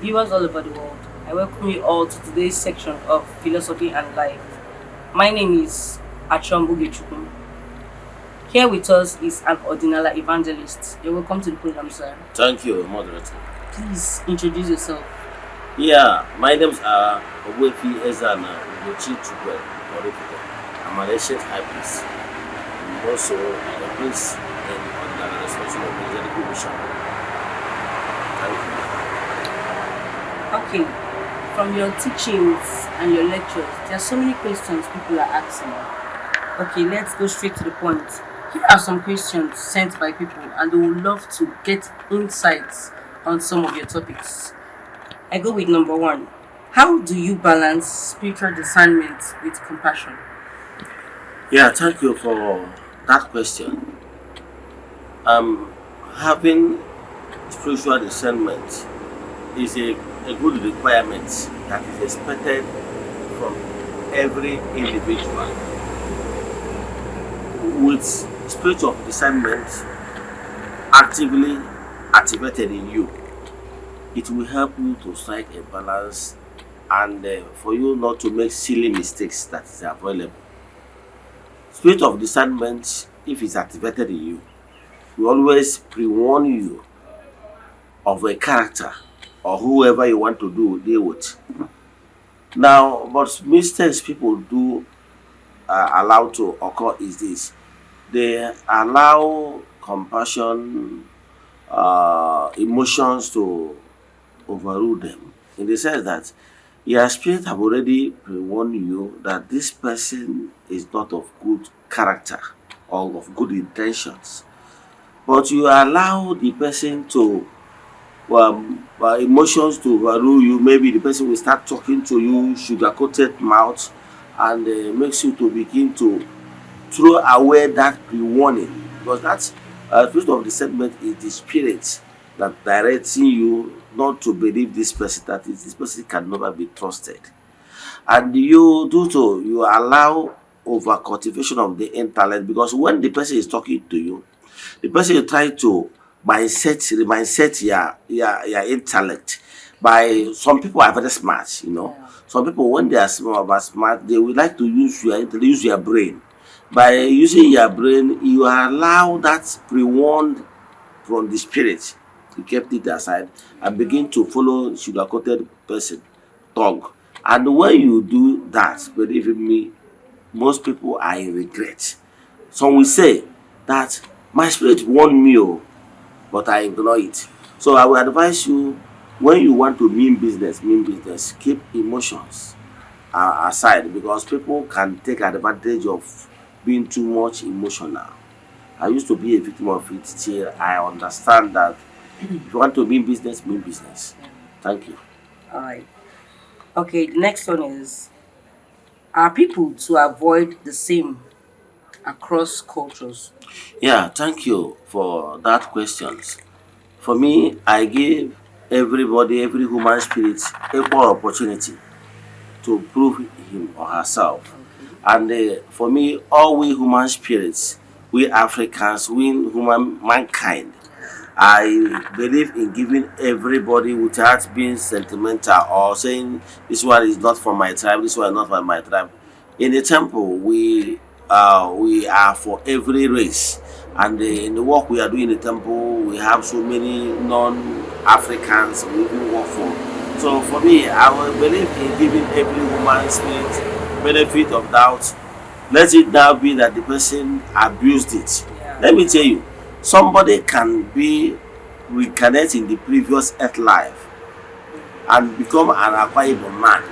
Viewers all over the world, I welcome you all to today's section of Philosophy and Life. My name is Achombu Gechukwu. Here with us is an ordinala evangelist. You're welcome to the program, sir. Thank you, moderator. Please introduce yourself. Yeah, my name's Eze-Ana, I'm an ancient high priest. I'm also a priest in under the responsible of evangelical mission. Thank Okay, from your teachings and your lectures, there are so many questions people are asking. Okay, let's go straight to the point. Here are some questions sent by people, and they would love to get insights on some of your topics. I go with number one. How do you balance spiritual discernment with compassion? you. Yeah, thank you for that question. Having spiritual discernment is a good requirement that is expected from every individual. With spiritual discernment actively activated in you, it will help you to strike a balance and for you not to make silly mistakes that is available. Spirit of discernment, if it's activated in you, will always pre-warn you of a character or whoever you want to deal with. Now, but mistakes people do allow to occur is this: they allow compassion, emotions to overrule them, in the sense that your spirit have already warned you that this person is not of good character or of good intentions, but you allow the person to emotions to overrule you. Maybe the person will start talking to you sugar coated mouth and makes you to begin to throw away that pre-warning, because that spirit of discernment is the spirit that directing you not to believe this person, that is, this person can never be trusted. And you do so, you allow over cultivation of the intellect, because when the person is talking to you, the person is trying to mindset your intellect. By some people are very smart, Yeah. some people when they are smart, they would like to use your intellect, use your brain. By using your brain, you allow that pre-warned from the spirit, you kept it aside and begin to follow sugar coated person tongue. And when you do that, believe me, most people are in regret. Some will say that my spirit warned me, oh, but I ignore it. So I will advise you, when you want to mean business, keep emotions aside, because people can take advantage of being too much emotional. I used to be a victim of it till I understand that if you want to mean business, mean business. Thank you. All right. Okay, the next one is, are people to avoid the same across cultures? Yeah, thank you for that questions. For me, I give everybody, every human spirit, equal opportunity to prove him or herself. Okay. And for me, all we human spirits, we Africans, we human mankind, I believe in giving everybody without being sentimental or saying this one is not for my tribe, this one is not for my tribe. In the temple, we are for every race, and in the work we are doing in the temple, we have so many non-Africans we even work for. So for me, I will believe in giving every woman spirit benefit of doubt. Let it now be that the person abused it. Yeah. Let me tell you, somebody can be reincarnate in the previous earth life and become an Akwa Ibom man,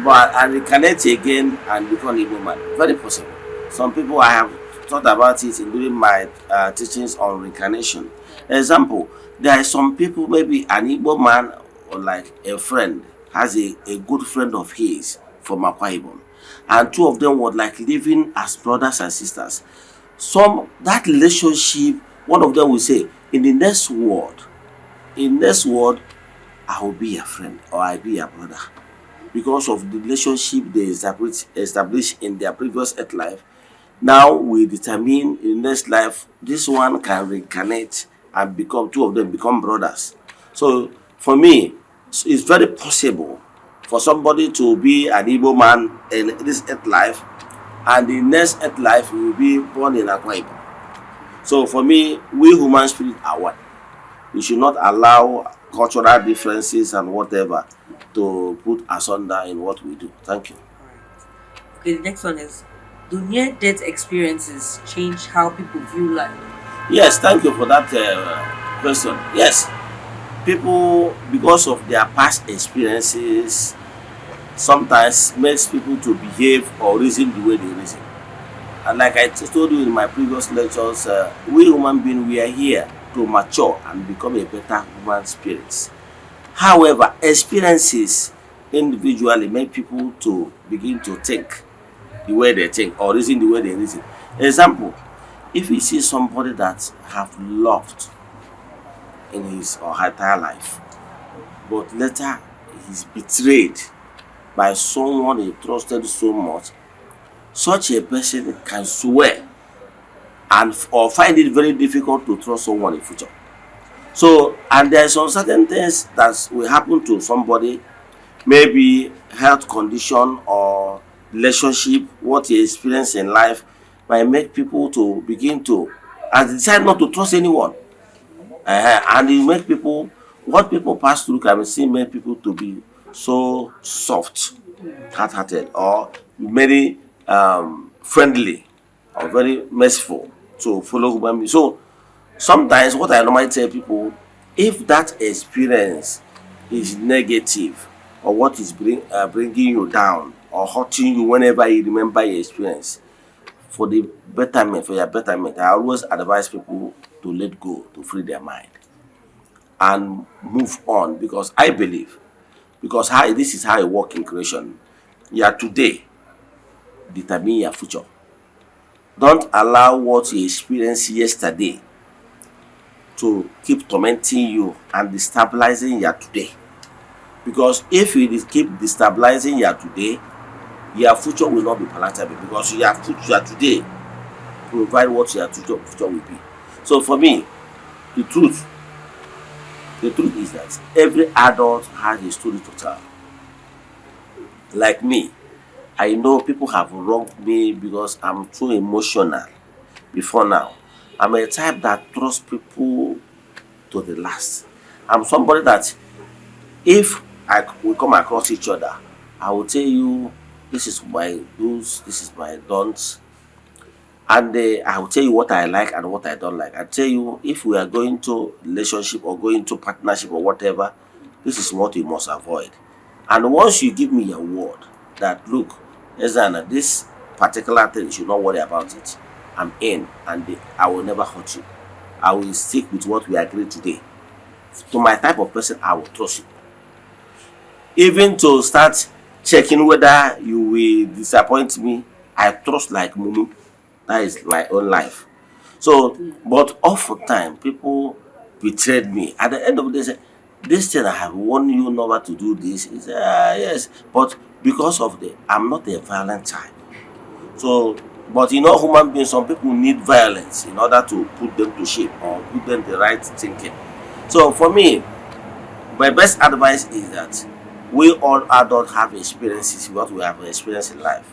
but and reincarnate again and become Igbo man. Very possible. Some people, I have thought about it in during my teachings on reincarnation. Example, there are some people, maybe an Igbo man or like a friend has a good friend of his from Akwa Ibom, and two of them were like living as brothers and sisters. Some that relationship, one of them will say, in next world, I will be your friend or I be your brother, because of the relationship they established in their previous earth life. Now we determine in next life this one can reincarnate and become two of them become brothers. So for me, it's very possible for somebody to be an Igbo man in this earth life, and the next earth life will be born in Akwa Ibom. So for me, we human spirit are one. We should not allow cultural differences and whatever to put asunder in what we do. Thank you. Okay, the next one is, do near death experiences change how people view life? Yes, thank you for that question. Yes, people, because of their past experiences, sometimes makes people to behave or reason the way they reason. And like I told you in my previous lectures, we human beings, we are here to mature and become a better human spirits. However, experiences individually make people to begin to think the way they think or reason the way they reason. Example, if you see somebody that have loved in his or her entire life, but later he's betrayed by someone he trusted so much, such a person can swear and or find it very difficult to trust someone in future. So, and there are some certain things that will happen to somebody, maybe health condition or relationship, what he experienced in life might make people to begin to and decide not to trust anyone. And it make people, what people pass through can still make people to be so soft hearted or very friendly or very merciful to follow human beings. So sometimes what I normally tell people, if that experience is negative or what is bringing you down or hurting you whenever you remember your experience, for the betterment, for your betterment, I always advise people to let go, to free their mind and move on, because I believe, because how this is how I work in creation. Your today determine your future. Don't allow what you experienced yesterday to keep tormenting you and destabilizing your today. Because if you keep destabilizing your today, your future will not be palatable, because your today provide what your future will be. So for me, the truth, the truth is that every adult has a story to tell. Like me, I know people have wronged me because I'm too emotional before now. I'm a type that trusts people to the last. I'm somebody that if we come across each other, I will tell you this is my do's, this is my don'ts, and I will tell you what I like and what I don't like. I tell you if we are going to relationship or going to partnership or whatever, this is what you must avoid. And once you give me your word that look, Eze-Ana, this particular thing you should not worry about it. I'm in, and I will never hurt you. I will stick with what we agreed today. To my type of person, I will trust you. Even to start checking whether you will disappoint me, I trust like Mumu. That is my own life. So, but oftentimes people betrayed me. At the end of the day, say, this thing I have warned you never to do this. Is yes, but because of the, I'm not a violent type. So, but you know, human beings, some people need violence in order to put them to shape or put them the right thinking. So for me, my best advice is that we all adults have experiences, what we have experienced in life.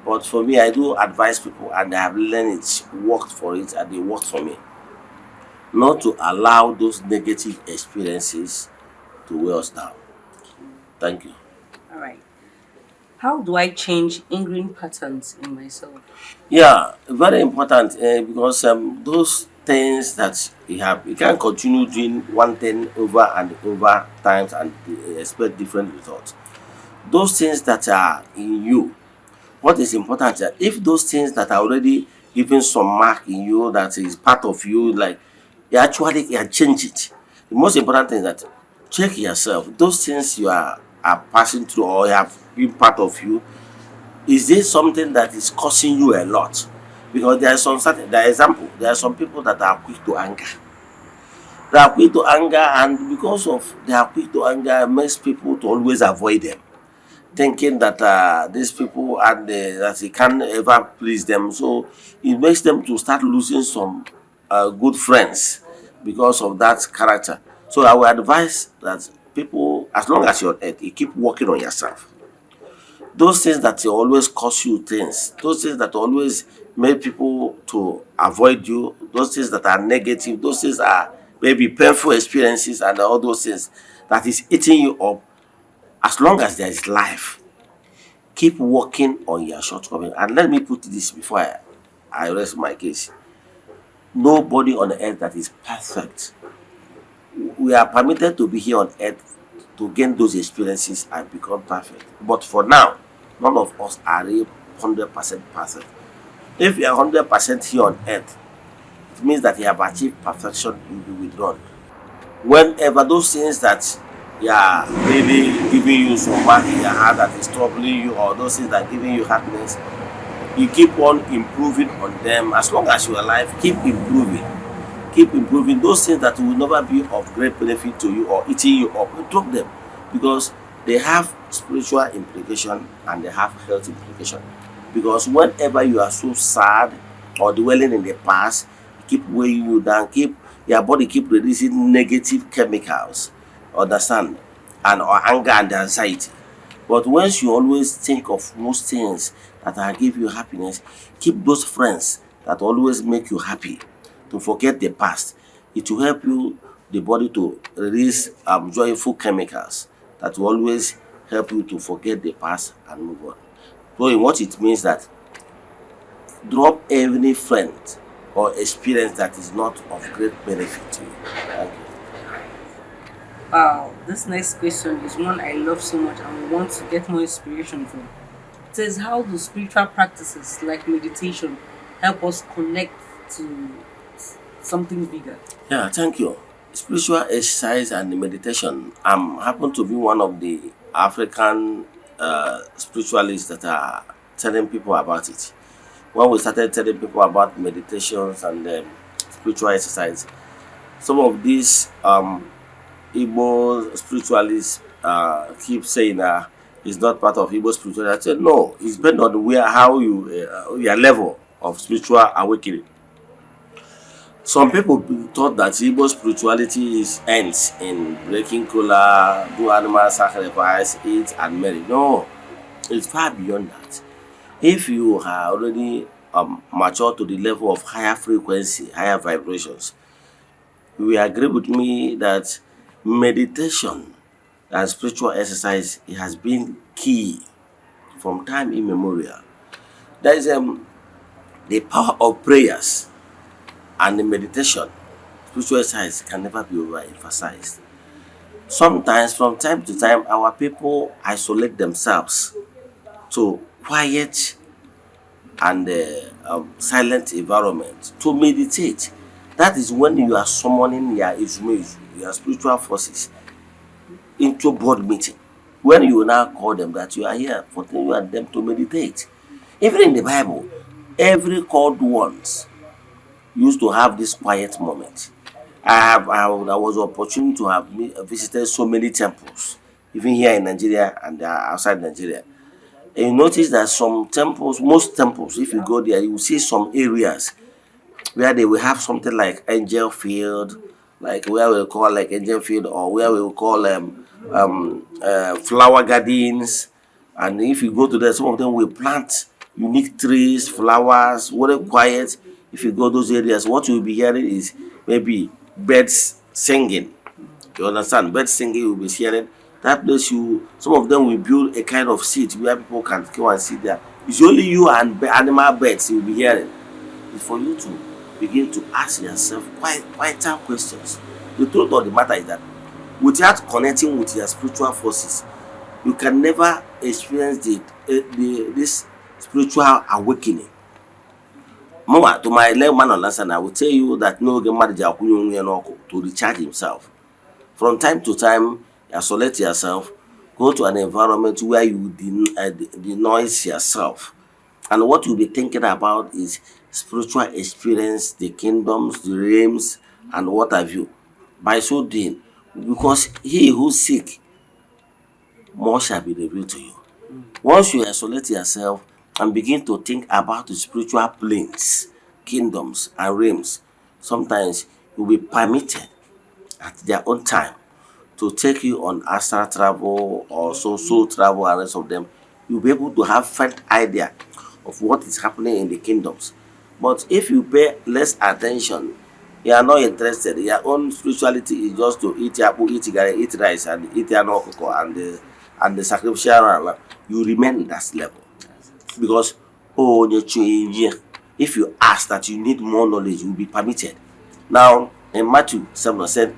But for me, I do advise people, and I have learned it, worked for it, and they worked for me, not to allow those negative experiences to weigh us down. Thank you. All right. How do I change ingrained patterns in myself? Yeah, very important because those things that you can't continue doing one thing over and over times and expect different results. Those things that are in you, what is important is that if those things that are already given some mark in you, that is part of you, like you actually can change it. The most important thing is that check yourself. Those things are passing through or have been part of you, is this something that is causing you a lot? Because there are some certain, there are example, there are some people that are quick to anger. They are quick to anger, and because of they are quick to anger, makes people to always avoid them, thinking that these people and that they can't ever please them. So it makes them to start losing some good friends because of that character. So I would advise that people As long as you're on earth, you keep working on yourself. Those things that will always cause you things, those things that always make people to avoid you, those things that are negative, those things are maybe painful experiences and all those things that is eating you up. As long as there is life, keep working on your shortcomings. And let me put this before I rest my case. Nobody on earth that is perfect. We are permitted to be here on earth to gain those experiences and become perfect. But for now, none of us are 100% perfect. If you are 100% here on earth, it means that you have achieved perfection, you will be withdrawn. Whenever those things that are really giving you some mark in your heart that is troubling you, or those things that are giving you happiness, you keep on improving on them. As long as you are alive, keep improving. Keep improving. Those things that will never be of great benefit to you or eating you up, you drop them, because they have spiritual implication and they have health implication. Because whenever you are so sad or dwelling in the past, keep weighing you down, keep your body keep releasing negative chemicals, understand, and or anger and anxiety. But once you always think of most things that will give you happiness, keep those friends that always make you happy, to forget the past. It will help you, the body, to release joyful chemicals that will always help you to forget the past and move on. So in what it means that drop any friend or experience that is not of great benefit to you. Thank you. Wow, this next question is one I love so much and want to get more inspiration from. It says, how do spiritual practices like meditation help us connect to something bigger? Yeah, thank you. Spiritual exercise and meditation. Happen to be one of the African spiritualists that are telling people about it. When we started telling people about meditations and spiritual exercise, some of these Igbo spiritualists keep saying it's not part of Igbo spirituality. I said no, it's based on where how you your level of spiritual awakening. Some people thought that Igbo spirituality is ends in breaking kola, do animal sacrifice, eat and marry. No, it's far beyond that. If you are already mature to the level of higher frequency, higher vibrations, you will agree with me that meditation and spiritual exercise, it has been key from time immemorial. There is the power of prayers and the meditation. Spiritual exercise can never be overemphasized. Sometimes, from time to time, our people isolate themselves to quiet and silent environment to meditate. That is when you are summoning your Izumezu, your spiritual forces, into board meeting. When you now call them that you are here for you and them to meditate. Even in the Bible, every called ones used to have this quiet moment. I was opportunity to have visited so many temples, even here in Nigeria and outside Nigeria. And you notice that some temples, most temples, if you go there, you will see some areas where they will have something like angel field, like where we call like angel field, or where we will call flower gardens. And if you go to there, some of them will plant unique trees, flowers, very quiet. If you go those areas, what you'll be hearing is maybe birds singing. You understand? Birds singing, you'll be hearing. That place, you some of them will build a kind of seat where people can go and sit there. It's only you and animal birds you'll be hearing. Is for you to begin to ask yourself quieter questions. The truth of the matter is that without connecting with your spiritual forces, you can never experience this spiritual awakening. More to my layman understand, I will tell you that no to recharge himself. From time to time, isolate yourself, go to an environment where you denoise yourself. And what you'll be thinking about is spiritual experience, the kingdoms, the realms, and what have you. By so doing, because he who seek, more shall be revealed to you. Once you isolate yourself and begin to think about the spiritual planes, kingdoms, and realms, sometimes you'll be permitted at their own time to take you on astral travel or soul travel and rest of them, you'll be able to have first idea of what is happening in the kingdoms. But if you pay less attention, you are not interested. Your own spirituality is just to eat apple, eat garri, eat rice, and eat anokoko and the sacrificial ram. You remain in that level because oh, if you ask that you need more knowledge, you will be permitted. Now in Matthew 7 said,